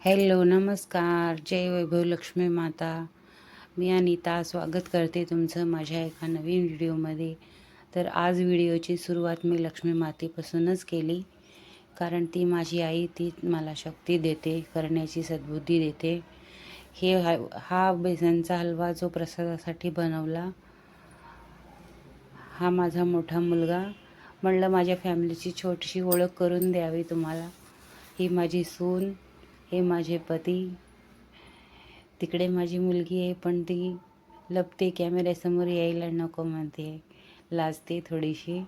Hello, नमस्कार. जय वैभव लक्ष्मी माता. मी अनिता स्वागत करते तुमचं माझ्या एका नवीन व्हिडिओमध्ये. तर आज व्हिडिओची सुरुवात मी लक्ष्मी मातेपासूनच केली, कारण ती माझी आई, ती मला शक्ती देते, करण्याची सद्बुद्धी देते. हा बेसनचा हलवा जो प्रसादासाठी बनवला, हा माझा मोठा मुलगा. म्हणलं माझ्या फॅमिलीची छोटीशी ओळख करून द्यावी तुम्हाला. ही माझी सून, हे माझे पती. तिकडे माझी मुलगी आहे, पण ती लपते, कॅमेऱ्यासमोर यायला नको म्हणते, लाजते थोडीशी.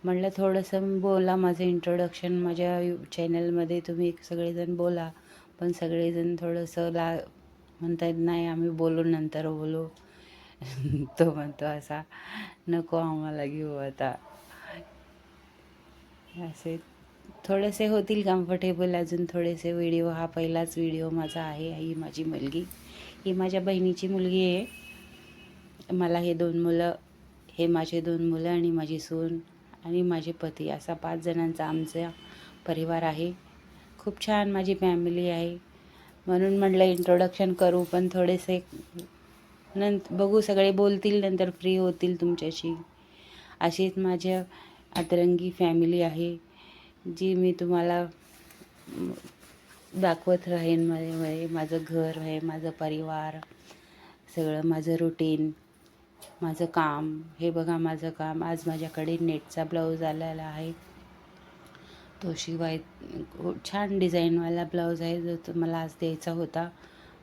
म्हणलं थोडंसं बोला, माझं इंट्रोडक्शन माझ्या चॅनलमध्ये तुम्ही सगळेजण बोला, पण सगळेजण थोडंसं म्हणतात नाही आम्ही बोलू, नंतर बोलू. तो म्हणतो असा, नको आम्हाला घेऊ आता. असे थोडेसे होतील कम्फर्टेबल अजून थोडेसे व्हिडिओ. हा पहिलाच व्हिडिओ माझा आहे. ही माझी मुलगी, ही माझ्या बहिणीची मुलगी आहे. मला हे 2 मुलं, हे माझे 2 मुलं आणि माझी सून आणि माझे पती, असा 5 जणांचा आमचा परिवार आहे. खूप छान माझी फॅमिली आहे. म्हणून म्हटलं इंट्रोडक्शन करू, पण थोडेसे बघू, सगळे बोलतील नंतर फ्री होतील तुमच्याशी. अशीच माझ्या अतरंगी फॅमिली आहे, जी मी तुम्हाला दाखवत राहीन. माझं घर आहे, माझं परिवार, सगळं माझं रुटीन, माझं काम. हे बघा माझं काम. आज माझ्याकडे नेटचा ब्लाऊज आलेला आहे. तो छान डिझाईनवाला ब्लाऊज आहे, जो मला आज द्यायचा होता,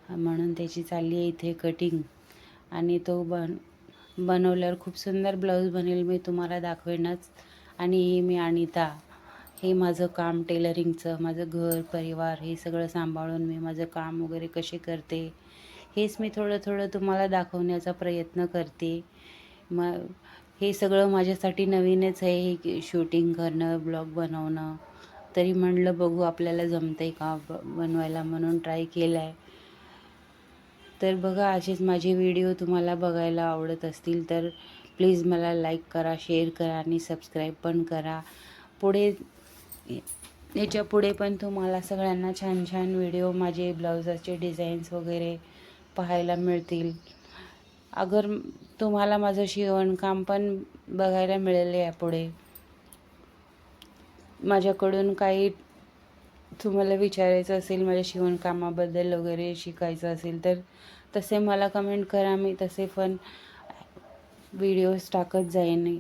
म्हणून त्याची चालली आहे इथे कटिंग. आणि तो बनवल्यावर खूप सुंदर ब्लाऊज बनेल, मी तुम्हाला दाखवेनच. आणि ही मी अनिता. हे माझं काम टेलरिंगचं, माझं घर परिवार हे सगळं सांभाळून मी माझं काम वगैरे कसे करते, हेच मी थोडं थोडं तुम्हाला दाखवण्याचा प्रयत्न करते. हे सगळं माझ्यासाठी नवीनच आहे, हे शूटिंग करणं, ब्लॉग बनवणं. तरी म्हणलं बघू आपल्याला जमतंय का बनवायला, म्हणून ट्राय केला आहे. तर बघा, असेच माझे व्हिडिओ तुम्हाला बघायला आवडत असतील तर प्लीज मला लाईक करा, शेअर करा आणि सबस्क्राईब पण करा. याच्या पुढे पण तुम्हाला सगळ्यांना छान छान व्हिडिओ, माझे ब्लाउजाचे डिझाईन्स वगैरे पाहायला मिळतील. अगर तुम्हाला माझं शिवणकाम पण बघायला मिळेल यापुढे. माझ्याकडून काही तुम्हाला विचारायचं असेल, माझ्या शिवणकामाबद्दल वगैरे शिकायचं असेल तर तसे मला कमेंट करा. मी तसे पण व्हिडिओज टाकत जाईन.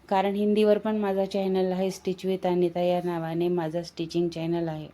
कारण हिंदीवर पण माझा चॅनल आहे, स्टिच विथ अनिता या नावाने माझा स्टिचिंग चॅनल आहे.